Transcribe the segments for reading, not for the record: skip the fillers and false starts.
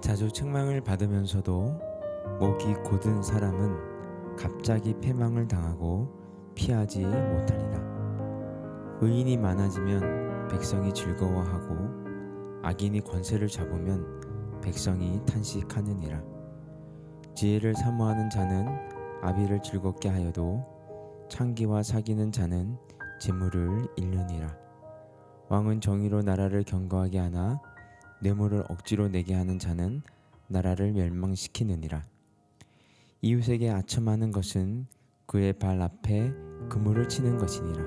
자주 책망을 받으면서도 목이 곧은 사람은 갑자기 패망을 당하고 피하지 못하리라. 의인이 많아지면 백성이 즐거워하고 악인이 권세를 잡으면 백성이 탄식하느니라. 지혜를 사모하는 자는 아비를 즐겁게 하여도 창기와 사귀는 자는 재물을 잃느니라. 왕은 정의로 나라를 견고하게 하나 뇌물을 억지로 내게 하는 자는 나라를 멸망시키느니라. 이웃에게 아첨하는 것은 그의 발 앞에 그물을 치는 것이니라.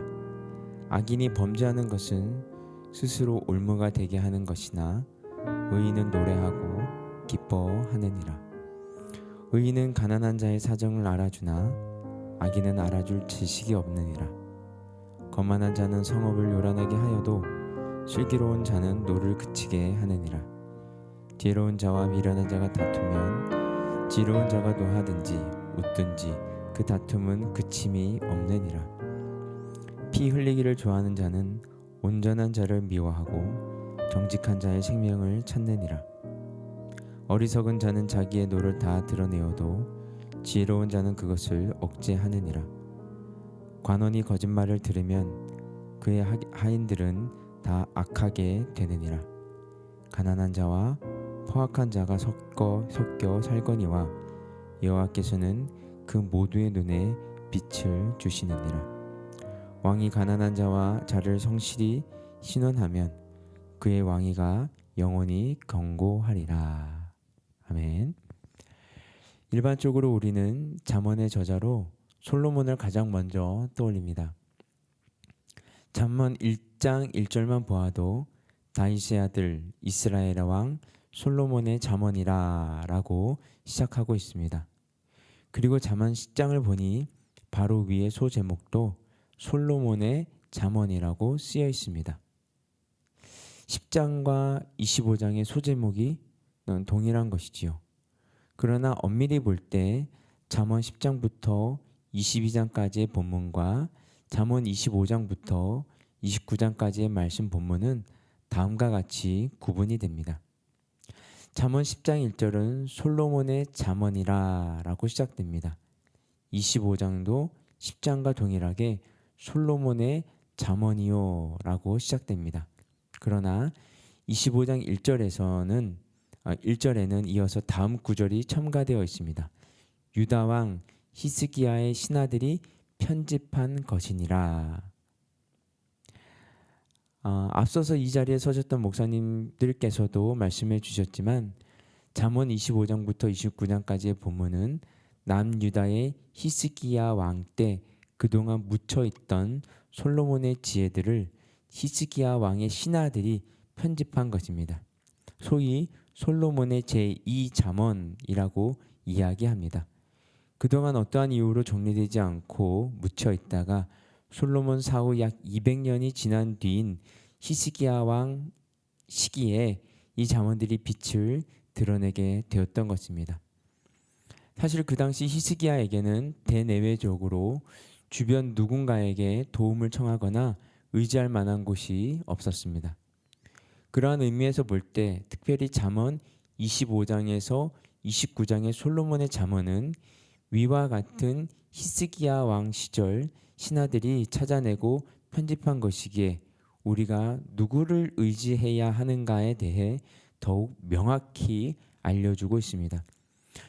악인이 범죄하는 것은 스스로 올무가 되게 하는 것이나 의인은 노래하고 기뻐하느니라. 의인은 가난한 자의 사정을 알아주나 악인은 알아줄 지식이 없느니라. 거만한 자는 성읍을 요란하게 하여도 슬기로운 자는 노를 그치게 하느니라. 지혜로운 자와 미련한 자가 다투면 지혜로운 자가 노하든지 웃든지 그 다툼은 그침이 없느니라. 피 흘리기를 좋아하는 자는 온전한 자를 미워하고 정직한 자의 생명을 찾느니라. 어리석은 자는 자기의 노를 다 드러내어도 지혜로운 자는 그것을 억제하느니라. 관원이 거짓말을 들으면 그의 하인들은 다 악하게 되느니라. 가난한 자와 포악한 자가 섞여 살거니와 여호와께서는 그 모두의 눈에 빛을 주시느니라. 왕이 가난한 자와 자를 성실히 신원하면 그의 왕위가 영원히 견고하리라. 아멘. 일반적으로 우리는 잠언의 저자로 솔로몬을 가장 먼저 떠올립니다. 잠언 1장 1절만 보아도 다윗의 아들 이스라엘의 왕 솔로몬의 잠언이라 라고 시작하고 있습니다. 그리고 잠언 10장을 보니 바로 위에 소제목도 솔로몬의 잠언이라고 쓰여 있습니다. 10장과 25장의 소제목이 동일한 것이지요. 그러나 엄밀히 볼 때 잠언 10장부터 22장까지의 본문과 잠언 25장부터 29장까지의 말씀 본문은 다음과 같이 구분이 됩니다. 잠언 10장 1절은 솔로몬의 잠언이라 라고 시작됩니다. 25장도 10장과 동일하게 솔로몬의 잠언이요 라고 시작됩니다. 그러나 25장 1절에는 이어서 다음 구절이 첨가되어 있습니다. 유다 왕 히스기야의 신하들이 편집한 것이니라. 앞서서 이 자리에 서셨던 목사님들께서도 말씀해 주셨지만 잠언 25장부터 29장까지의 본문은 남유다의 히스기야 왕 때 그동안 묻혀있던 솔로몬의 지혜들을 히스기야 왕의 신하들이 편집한 것입니다. 소위 솔로몬의 제2잠언이라고 이야기합니다. 그동안 어떠한 이유로 정리되지 않고 묻혀있다가 솔로몬 사후 약 200년이 지난 뒤인 히스기야 왕 시기에 이 잠언들이 빛을 드러내게 되었던 것입니다. 사실 그 당시 히스기야에게는 대내외적으로 주변 누군가에게 도움을 청하거나 의지할 만한 곳이 없었습니다. 그러한 의미에서 볼 때 특별히 잠언 25장에서 29장의 솔로몬의 잠언은 위와 같은 히스기야 왕 시절 신하들이 찾아내고 편집한 것이기에 우리가 누구를 의지해야 하는가에 대해 더욱 명확히 알려주고 있습니다.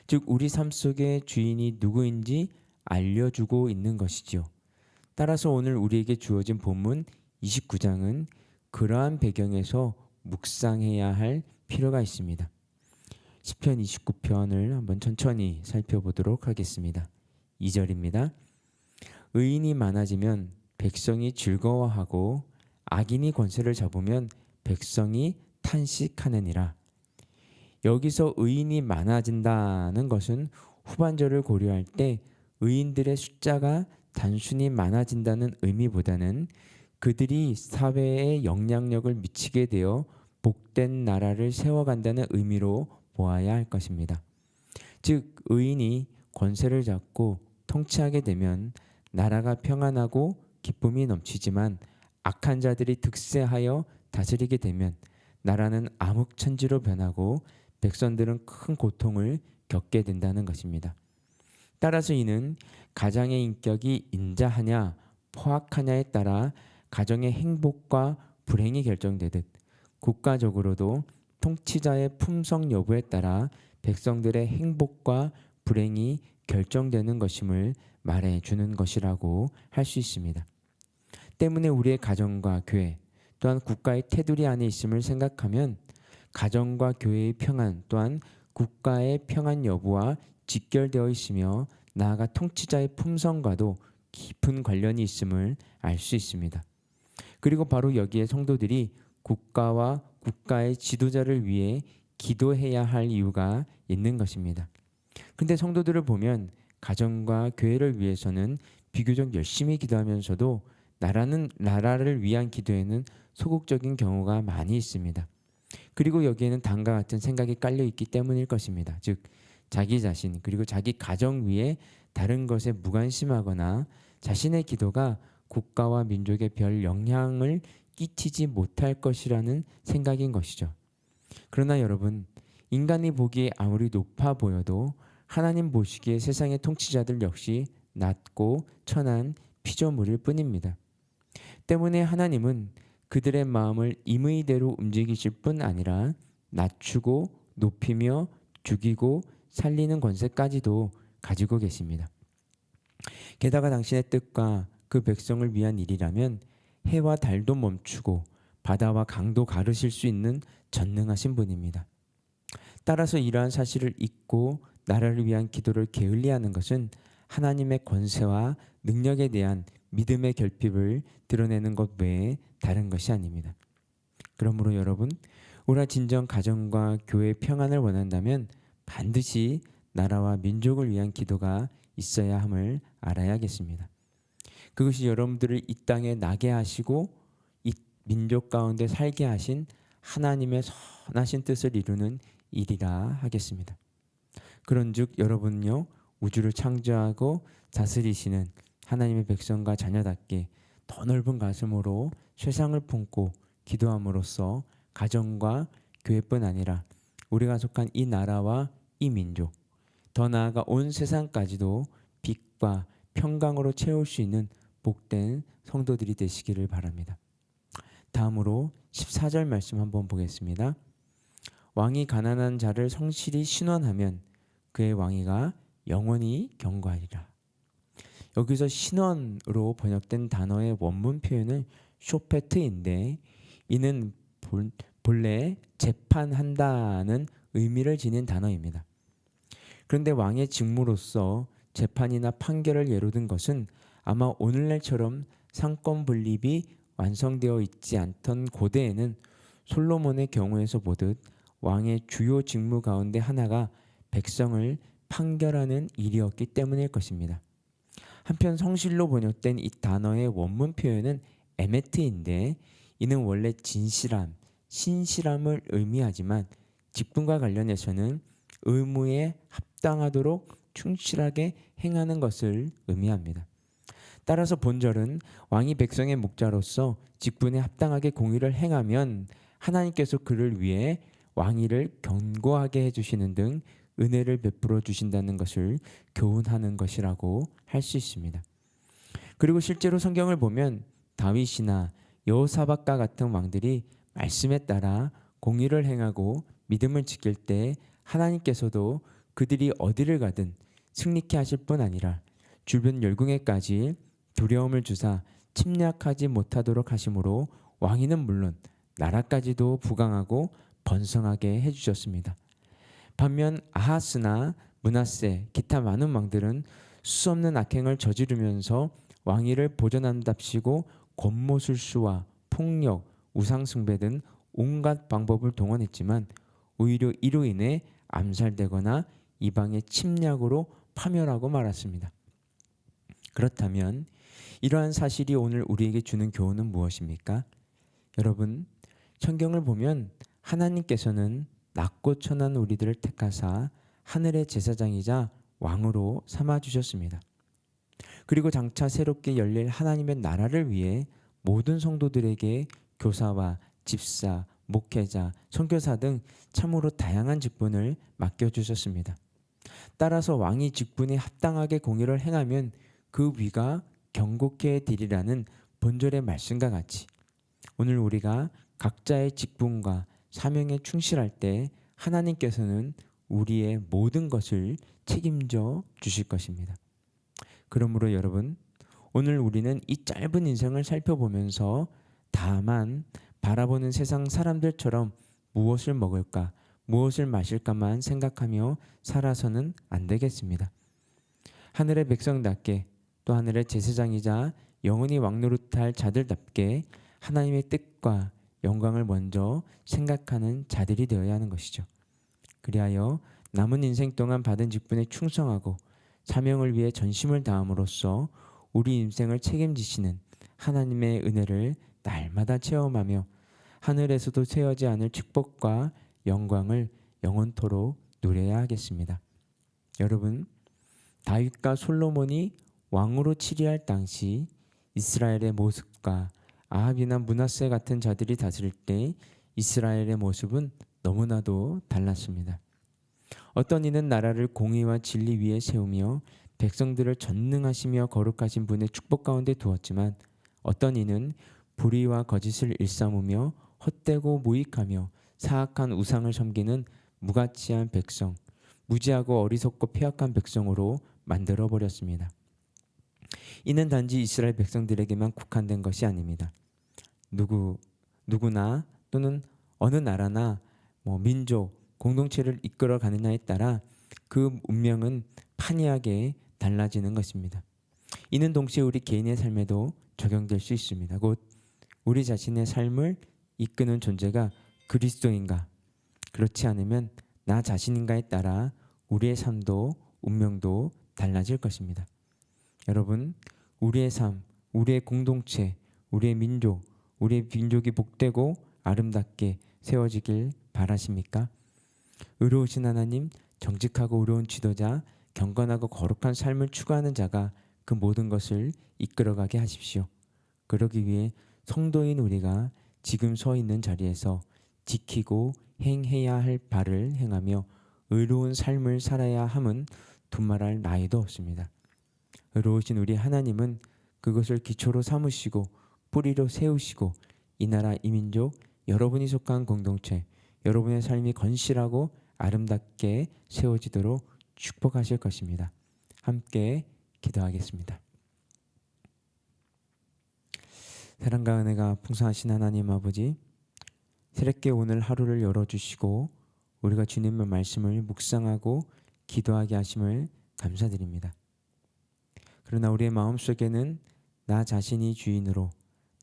즉 우리 삶 속의 주인이 누구인지 알려주고 있는 것이지요. 따라서 오늘 우리에게 주어진 본문 29장은 그러한 배경에서 묵상해야 할 필요가 있습니다. 시편 29편을 한번 천천히 살펴보도록 하겠습니다. 2절입니다. 의인이 많아지면 백성이 즐거워하고 악인이 권세를 잡으면 백성이 탄식하느니라. 여기서 의인이 많아진다는 것은 후반절을 고려할 때 의인들의 숫자가 단순히 많아진다는 의미보다는 그들이 사회에 영향력을 미치게 되어 복된 나라를 세워간다는 의미로 보아야 할 것입니다. 즉 의인이 권세를 잡고 통치하게 되면 나라가 평안하고 기쁨이 넘치지만 악한 자들이 득세하여 다스리게 되면 나라는 암흑천지로 변하고 백성들은 큰 고통을 겪게 된다는 것입니다. 따라서 이는 가장의 인격이 인자하냐 포악하냐에 따라 가정의 행복과 불행이 결정되듯 국가적으로도 통치자의 품성 여부에 따라 백성들의 행복과 불행이 결정되는 것임을 말해 주는 것이라고 할 수 있습니다. 때문에 우리의 가정과 교회 또한 국가의 테두리 안에 있음을 생각하면 가정과 교회의 평안 또한 국가의 평안 여부와 직결되어 있으며 나아가 통치자의 품성과도 깊은 관련이 있음을 알 수 있습니다. 그리고 바로 여기에 성도들이 국가와 국가의 지도자를 위해 기도해야 할 이유가 있는 것입니다. 근데 성도들을 보면 가정과 교회를 위해서는 비교적 열심히 기도하면서도 나라를 위한 기도에는 소극적인 경우가 많이 있습니다. 그리고 여기에는 다음과 같은 생각이 깔려 있기 때문일 것입니다. 즉 자기 자신 그리고 자기 가정 위에 다른 것에 무관심하거나 자신의 기도가 국가와 민족에 별 영향을 끼치지 못할 것이라는 생각인 것이죠. 그러나 여러분, 인간이 보기에 아무리 높아 보여도 하나님 보시기에 세상의 통치자들 역시 낮고 천한 피조물일 뿐입니다. 때문에 하나님은 그들의 마음을 임의대로 움직이실 뿐 아니라 낮추고 높이며 죽이고 살리는 권세까지도 가지고 계십니다. 게다가 당신의 뜻과 그 백성을 위한 일이라면 해와 달도 멈추고 바다와 강도 가르실 수 있는 전능하신 분입니다. 따라서 이러한 사실을 잊고 나라를 위한 기도를 게을리하는 것은 하나님의 권세와 능력에 대한 믿음의 결핍을 드러내는 것 외에 다른 것이 아닙니다. 그러므로 여러분, 우리가 진정 가정과 교회의 평안을 원한다면 반드시 나라와 민족을 위한 기도가 있어야 함을 알아야겠습니다. 그것이 여러분들을 이 땅에 나게 하시고 이 민족 가운데 살게 하신 하나님의 선하신 뜻을 이루는 일이라 하겠습니다. 그런즉 여러분요, 우주를 창조하고 다스리시는 하나님의 백성과 자녀답게 더 넓은 가슴으로 세상을 품고 기도함으로써 가정과 교회뿐 아니라 우리가 속한 이 나라와 이 민족, 더 나아가 온 세상까지도 빛과 평강으로 채울 수 있는 복된 성도들이 되시기를 바랍니다. 다음으로 14절 말씀 한번 보겠습니다. 왕이 가난한 자를 성실히 신원하면 그의 왕위가 영원히 경고하리라. 여기서 신원으로 번역된 단어의 원문 표현은 쇼페트인데 이는 본래 재판한다는 의미를 지닌 단어입니다. 그런데 왕의 직무로서 재판이나 판결을 예로 든 것은 아마 오늘날처럼 상권 분립이 완성되어 있지 않던 고대에는 솔로몬의 경우에서 보듯 왕의 주요 직무 가운데 하나가 백성을 판결하는 일이었기 때문일 것입니다. 한편 성실로 번역된 이 단어의 원문 표현은 에메트인데 이는 원래 진실함, 신실함을 의미하지만 직분과 관련해서는 의무에 합당하도록 충실하게 행하는 것을 의미합니다. 따라서 본절은 왕이 백성의 목자로서 직분에 합당하게 공의를 행하면 하나님께서 그를 위해 왕위를 견고하게 해주시는 등 은혜를 베풀어 주신다는 것을 교훈하는 것이라고 할 수 있습니다. 그리고 실제로 성경을 보면 다윗이나 여호사밧과 같은 왕들이 말씀에 따라 공의를 행하고 믿음을 지킬 때 하나님께서도 그들이 어디를 가든 승리케 하실 뿐 아니라 주변 열궁에까지 두려움을 주사 침략하지 못하도록 하심으로 왕위는 물론 나라까지도 부강하고 번성하게 해주셨습니다. 반면 아하스나 므낫세 기타 많은 왕들은 수없는 악행을 저지르면서 왕위를 보존한답시고 권모술수와 폭력, 우상숭배 등 온갖 방법을 동원했지만 오히려 이로 인해 암살되거나 이방의 침략으로 파멸하고 말았습니다. 그렇다면 이러한 사실이 오늘 우리에게 주는 교훈은 무엇입니까? 여러분, 성경을 보면 하나님께서는 낮고 천한 우리들을 택하사 하늘의 제사장이자 왕으로 삼아주셨습니다. 그리고 장차 새롭게 열릴 하나님의 나라를 위해 모든 성도들에게 교사와 집사, 목회자, 선교사 등 참으로 다양한 직분을 맡겨주셨습니다. 따라서 왕이 직분에 합당하게 공의를 행하면 그 위가 경고케 되리라는 본절의 말씀과 같이 오늘 우리가 각자의 직분과 사명에 충실할 때 하나님께서는 우리의 모든 것을 책임져 주실 것입니다. 그러므로 여러분, 오늘 우리는 이 짧은 인생을 살펴보면서 다만 바라보는 세상 사람들처럼 무엇을 먹을까, 무엇을 마실까만 생각하며 살아서는 안 되겠습니다. 하늘의 백성답게 또 하늘의 제사장이자 영원히 왕노릇할 자들답게 하나님의 뜻과 영광을 먼저 생각하는 자들이 되어야 하는 것이죠. 그리하여 남은 인생 동안 받은 직분에 충성하고 사명을 위해 전심을 다함으로써 우리 인생을 책임지시는 하나님의 은혜를 날마다 체험하며 하늘에서도 쇠하지 않을 축복과 영광을 영원토록 누려야 하겠습니다. 여러분, 다윗과 솔로몬이 왕으로 치리할 당시 이스라엘의 모습과 아합이나 므낫세 같은 자들이 다스릴 때 이스라엘의 모습은 너무나도 달랐습니다. 어떤 이는 나라를 공의와 진리 위에 세우며 백성들을 전능하시며 거룩하신 분의 축복 가운데 두었지만 어떤 이는 불의와 거짓을 일삼으며 헛되고 무익하며 사악한 우상을 섬기는 무가치한 백성, 무지하고 어리석고 폐악한 백성으로 만들어버렸습니다. 이는 단지 이스라엘 백성들에게만 국한된 것이 아닙니다. 누구나 또는 어느 나라나 민족, 공동체를 이끌어 가느냐에 따라 그 운명은 판이하게 달라지는 것입니다. 이는 동시에 우리 개인의 삶에도 적용될 수 있습니다. 곧 우리 자신의 삶을 이끄는 존재가 그리스도인가, 그렇지 않으면 나 자신인가에 따라 우리의 삶도 운명도 달라질 것입니다. 여러분, 우리의 삶, 우리의 공동체, 우리의 민족이 복되고 아름답게 세워지길 바라십니까? 의로우신 하나님, 정직하고 의로운 지도자, 경건하고 거룩한 삶을 추구하는 자가 그 모든 것을 이끌어가게 하십시오. 그러기 위해 성도인 우리가 지금 서 있는 자리에서 지키고 행해야 할 바를 행하며 의로운 삶을 살아야 함은 두말할 나위도 없습니다. 의로우신 우리 하나님은 그것을 기초로 삼으시고 뿌리로 세우시고 이 나라 이 민족 여러분이 속한 공동체 여러분의 삶이 건실하고 아름답게 세워지도록 축복하실 것입니다. 함께 기도하겠습니다. 사랑과 은혜가 풍성하신 하나님 아버지, 새롭게 오늘 하루를 열어주시고 우리가 주님의 말씀을 묵상하고 기도하게 하심을 감사드립니다. 그러나 우리의 마음속에는 나 자신이 주인으로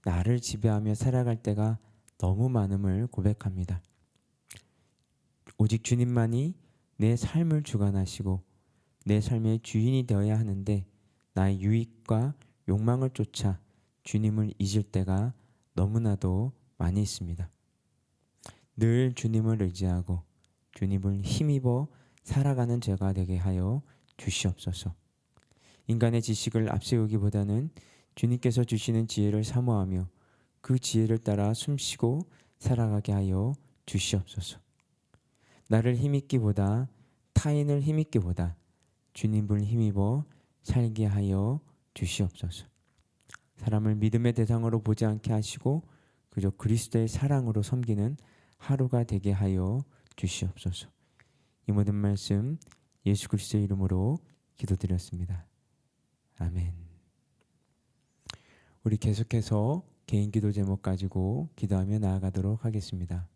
나를 지배하며 살아갈 때가 너무 많음을 고백합니다. 오직 주님만이 내 삶을 주관하시고 내 삶의 주인이 되어야 하는데 나의 유익과 욕망을 쫓아 주님을 잊을 때가 너무나도 많이 있습니다. 늘 주님을 의지하고 주님을 힘입어 살아가는 제가 되게 하여 주시옵소서. 인간의 지식을 앞세우기보다는 주님께서 주시는 지혜를 사모하며 그 지혜를 따라 숨쉬고 살아가게 하여 주시옵소서. 나를 힘입기보다 타인을 힘입기보다 주님을 힘입어 살게 하여 주시옵소서. 사람을 믿음의 대상으로 보지 않게 하시고 그저 그리스도의 사랑으로 섬기는 하루가 되게 하여 주시옵소서. 이 모든 말씀 예수 그리스도의 이름으로 기도드렸습니다. 아멘. 우리 계속해서 개인 기도 제목 가지고 기도하며 나아가도록 하겠습니다.